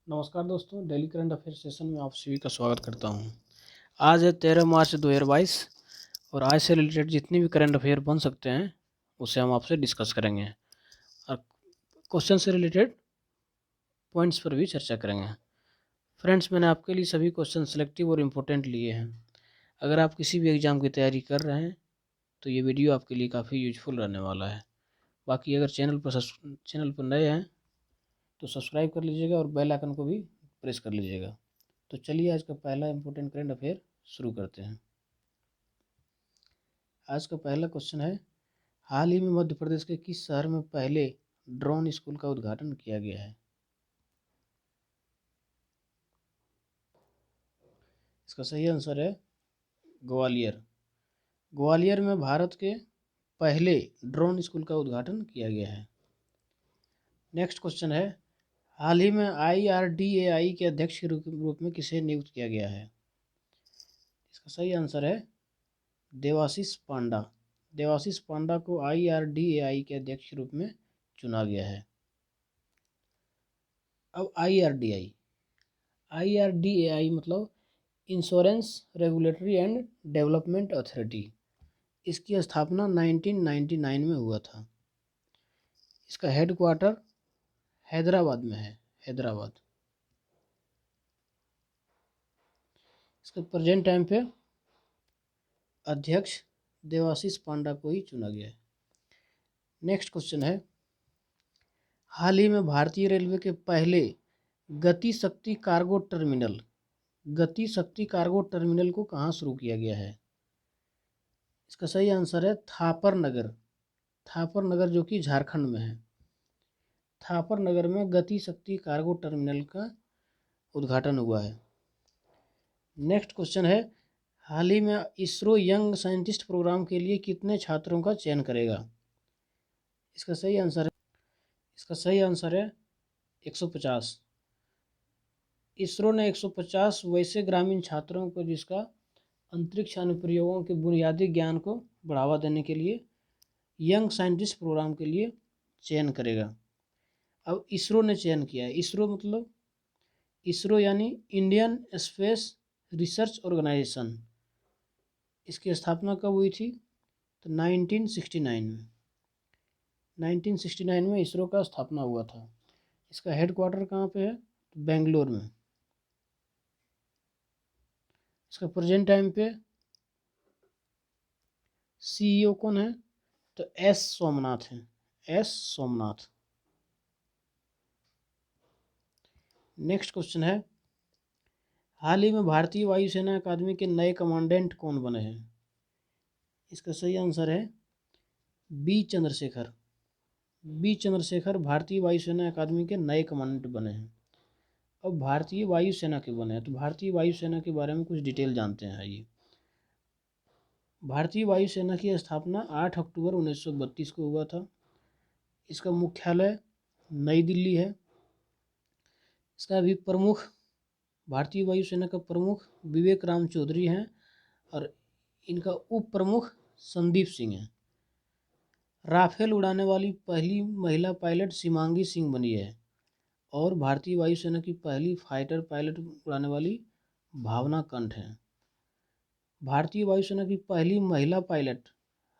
नमस्कार दोस्तों, daily current affair session में आप सभी का स्वागत करता हूं। आज है 13 मार्च 2022 और आज से रिलेटेड जितनी भी करंट अफेयर बन सकते हैं उसे हम आपसे डिस्कस करेंगे और क्वेश्चन से रिलेटेड पॉइंट्स पर भी चर्चा करेंगे। फ्रेंड्स, मैंने आपके लिए सभी क्वेश्चन सेलेक्टिव और इम्पोर्टेंट लिए हैं। अगर आप किसी भी एग्ज़ाम की तैयारी कर रहे हैं तो ये वीडियो आपके लिए काफ़ी यूजफुल रहने वाला है। बाकी अगर चैनल पर नए हैं तो सब्सक्राइब कर लीजिएगा और बेल आइकन को भी प्रेस कर लीजिएगा। तो चलिए आज का पहला इम्पोर्टेंट करंट अफेयर शुरू करते हैं। आज का पहला क्वेश्चन है, हाल ही में मध्य प्रदेश के किस शहर में पहले ड्रोन स्कूल का उद्घाटन किया गया है? इसका सही आंसर है ग्वालियर। ग्वालियर में भारत के पहले ड्रोन स्कूल का उद्घाटन किया गया है। नेक्स्ट क्वेश्चन है, हाल ही में IRDAI के अध्यक्ष के रूप में किसे नियुक्त किया गया है? इसका सही आंसर है देवाशीष पांडा। देवाशीष पांडा को IRDAI के अध्यक्ष के रूप में चुना गया है। अब IRDAI मतलब insurance regulatory and development authority. इसकी स्थापना 1999 में हुआ था। इसका हेडक्वार्टर हैदराबाद में है, हैदराबाद। इसके प्रेजेंट टाइम पे अध्यक्ष देवाशीष पांडा को ही चुना गया है। नेक्स्ट क्वेश्चन है, हाल ही में भारतीय रेलवे के पहले गति शक्ति कार्गो टर्मिनल को कहाँ शुरू किया गया है? इसका सही आंसर है थापर नगर जो कि झारखंड में है। थापर नगर में गति शक्ति कार्गो टर्मिनल का उद्घाटन हुआ है। नेक्स्ट क्वेश्चन है, हाल ही में इसरो यंग साइंटिस्ट प्रोग्राम के लिए कितने छात्रों का चयन करेगा? इसका सही आंसर है 150। इसरो ने 150 वैसे ग्रामीण छात्रों को जिसका अंतरिक्ष अनुप्रयोगों के बुनियादी ज्ञान को बढ़ावा देने के लिए यंग साइंटिस्ट प्रोग्राम के लिए चयन करेगा। अब इसरो ने चयन किया है। इसरो यानी इंडियन स्पेस रिसर्च ऑर्गेनाइजेशन। इसकी स्थापना कब हुई थी? तो 1969 में इसरो का स्थापना हुआ था। इसका हेडक्वार्टर कहाँ पे है? तो बेंगलोर में। इसका प्रेजेंट टाइम पे CEO कौन है? तो S सोमनाथ है, S सोमनाथ। नेक्स्ट क्वेश्चन है, हाल ही में भारतीय वायुसेना अकादमी के नए कमांडेंट कौन बने हैं? इसका सही आंसर है बी चंद्रशेखर भारतीय वायुसेना अकादमी के नए कमांडेंट बने हैं। अब भारतीय वायुसेना के बने हैं तो भारतीय वायुसेना के बारे में कुछ डिटेल जानते हैं। आइए, भारतीय वायुसेना की स्थापना 8 अक्टूबर 1932 को हुआ था। इसका मुख्यालय नई दिल्ली है। इसका अभी प्रमुख, भारतीय वायुसेना का प्रमुख विवेक राम चौधरी हैं और इनका उप प्रमुख संदीप सिंह हैं। राफेल उड़ाने वाली पहली महिला पायलट सीमांगी सिंह बनी है और भारतीय वायुसेना की पहली फाइटर पायलट उड़ाने वाली भावना कंठ हैं। भारतीय वायुसेना की पहली महिला पायलट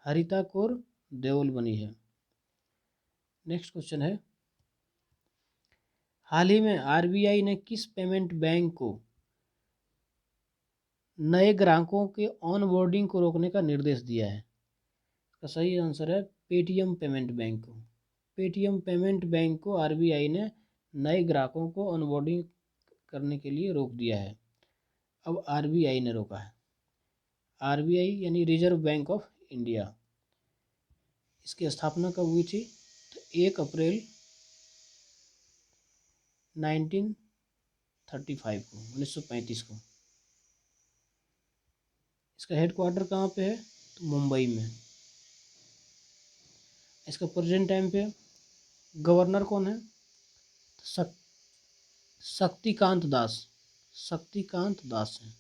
हरिता कौर देओल बनी है। नेक्स्ट क्वेश्चन है, हाल ही में RBI ने किस पेमेंट बैंक को नए ग्राहकों के ऑनबोर्डिंग को रोकने का निर्देश दिया है? इसका सही आंसर है पेटीएम पेमेंट बैंक को। पेटीएम पेमेंट बैंक को RBI ने नए ग्राहकों को ऑनबोर्डिंग करने के लिए रोक दिया है। अब RBI ने रोका है। RBI यानी रिजर्व बैंक ऑफ इंडिया। इसकी स्थापना कब हुई थी? तो 1 अप्रैल 1935 को। इसका हेडक्वार्टर कहाँ पे है? तो मुंबई में। इसका प्रेजेंट टाइम पे गवर्नर कौन है? शक्तिकांत दास हैं।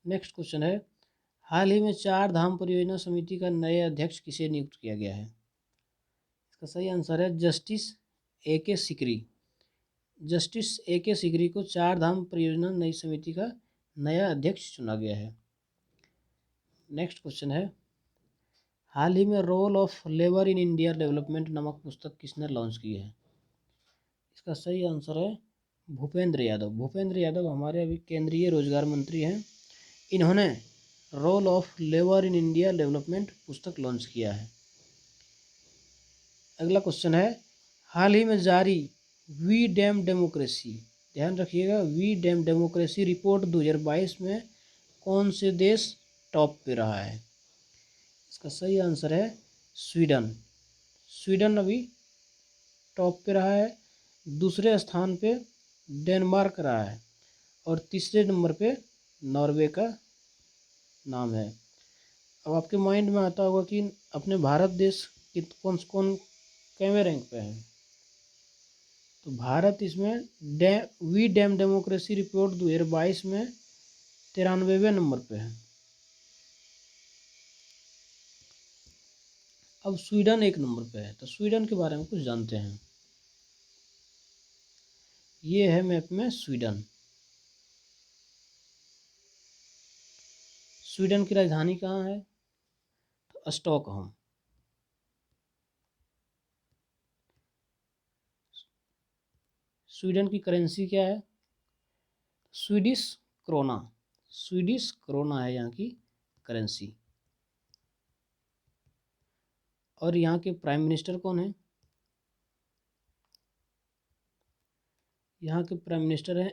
नेक्स्ट क्वेश्चन है, हाल ही में 4 धाम परियोजना समिति का नए अध्यक्ष किसे नियुक्त किया गया है? इसका सही आंसर है justice A.K. Sikri. Justice A.K. Sikri को चार धाम परियोजना नई समिति का नया अध्यक्ष चुना गया है। नेक्स्ट क्वेश्चन है, हाल ही में role of labour in India development नामक पुस्तक किसने लॉन्च की है? इसका सही आंसर है भूपेंद्र यादव। भूपेंद्र यादव हमारे अभी केंद्रीय रोजगार मंत्री हैं। इन्होंने role of labour in India development पुस्तक लॉन्च किया है। अगला क्वेश्चन है, हाल ही में जारी वी डैम डेमोक्रेसी, ध्यान रखिएगा, वी डैम डेमोक्रेसी रिपोर्ट 2022 में कौन से देश टॉप पे रहा है? इसका सही आंसर है स्वीडन। स्वीडन अभी टॉप पे रहा है। दूसरे स्थान पे डेनमार्क रहा है और तीसरे नंबर पे नॉर्वे का नाम है। अब आपके माइंड में आता होगा कि अपने भारत देश की कौन कौन कैवे रैंक पे है? तो भारत इसमें वी डैम डेमोक्रेसी रिपोर्ट 2022 में 93वें नंबर पे है। अब स्वीडन एक नंबर पे है, तो स्वीडन के बारे में कुछ जानते हैं। ये है मैप में स्वीडन। स्वीडन की राजधानी कहाँ है? तो स्टॉकहोम। स्वीडन की करेंसी क्या है? Swedish krona. स्वीडिश क्रोना है यहाँ की करेंसी। और यहाँ के प्राइम मिनिस्टर कौन है? यहाँ के प्राइम मिनिस्टर हैं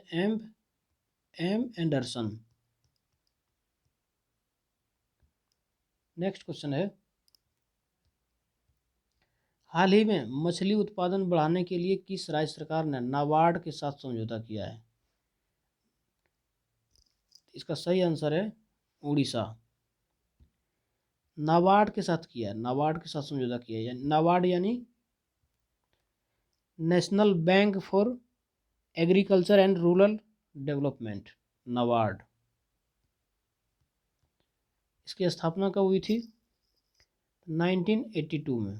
एम एंडरसन। नेक्स्ट क्वेश्चन है, हाल ही में मछली उत्पादन बढ़ाने के लिए किस राज्य सरकार ने नाबार्ड के साथ समझौता किया है? इसका सही आंसर है उड़ीसा। नाबार्ड के साथ किया है, नाबार्ड के साथ समझौता किया है। नाबार्ड यानी national bank for agriculture and rural development, NABARD. इसकी स्थापना कब हुई थी? 1982 में।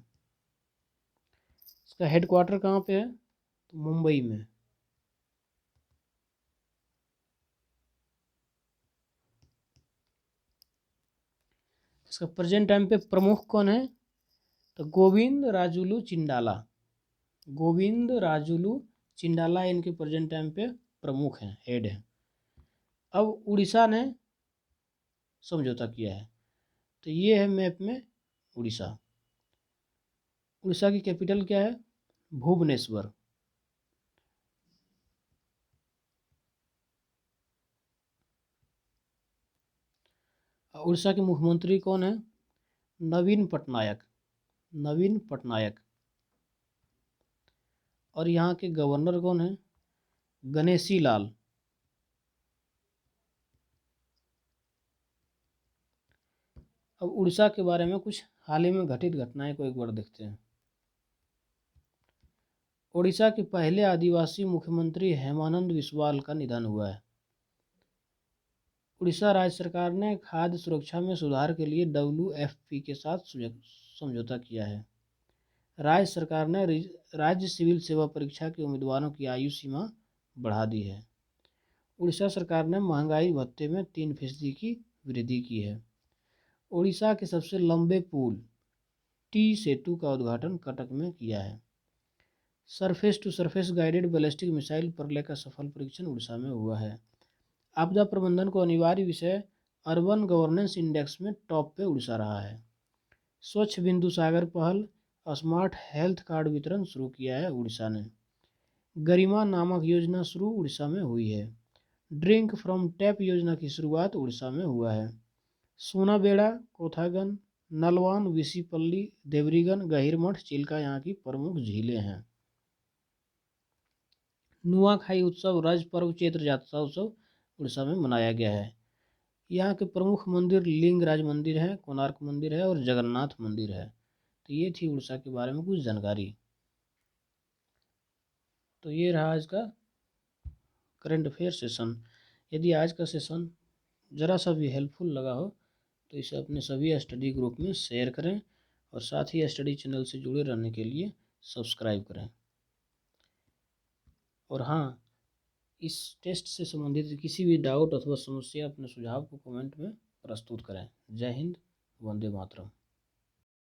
इसका हेडक्वार्टर कहाँ पे है? तो मुंबई में। इसका प्रेजेंट टाइम पे प्रमुख कौन है? तो गोविंद राजुलू चिंडाला। गोविंद राजुलू चिंडाला इनके प्रेजेंट टाइम पे प्रमुख हैं, हेड हैं। अब उड़ीसा ने समझौता किया है, तो ये है मैप में उड़ीसा। उड़ीसा की कैपिटल क्या है? भुवनेश्वर। उड़ीसा के मुख्यमंत्री कौन है? नवीन पटनायक। नवीन पटनायक। और यहाँ के गवर्नर कौन है? गणेशी लाल। अब उड़ीसा के बारे में कुछ हाल ही में घटित घटनाएं को एक बार देखते हैं। उड़ीसा के पहले आदिवासी मुख्यमंत्री हेमानंद बिस्वाल का निधन हुआ है। उड़ीसा राज्य सरकार ने खाद्य सुरक्षा में सुधार के लिए WFP के साथ समझौता किया है। राज्य सरकार ने राज्य सिविल सेवा परीक्षा के उम्मीदवारों की आयु सीमा बढ़ा दी है। उड़ीसा सरकार ने महंगाई भत्ते में 3% की वृद्धि की है। उड़ीसा के सबसे लंबे पुल टी सेतु का उद्घाटन कटक में किया है। Surface to surface guided ballistic missile Pralay का सफल परीक्षण उड़ीसा में हुआ है। आपदा प्रबंधन को अनिवार्य विषय अर्बन गवर्नेंस इंडेक्स में टॉप पे उड़ीसा रहा है। स्वच्छ बिंदु सागर पहल स्मार्ट हेल्थ कार्ड वितरण शुरू किया है उड़ीसा ने। गरिमा नामक योजना शुरू उड़ीसा में हुई है। ड्रिंक फ्रॉम टैप योजना की शुरुआत उड़ीसा में हुआ है। सोनाबेड़ा, कोथागन, नलवान, विसीपल्ली, देवरीगन, गहिरमठ, चिल्का यहाँ की प्रमुख झीलें हैं। नुआखाई उत्सव राज्य पर्व चैत्र जात्रा उत्सव उड़ीसा में मनाया गया है। यहाँ के प्रमुख मंदिर लिंगराज मंदिर है, कोणार्क मंदिर है और जगन्नाथ मंदिर है। तो ये थी उड़ीसा के बारे में कुछ जानकारी। तो ये रहा आज का करंट अफेयर सेशन। यदि आज का सेशन ज़रा सा भी हेल्पफुल लगा हो तो इसे अपने सभी स्टडी ग्रुप में शेयर करें और साथ ही स्टडी चैनल से जुड़े रहने के लिए सब्सक्राइब करें। और हाँ, इस टेस्ट से संबंधित किसी भी डाउट अथवा समस्या अपने सुझाव को कमेंट में प्रस्तुत करें। जय हिंद, वंदे मातरम।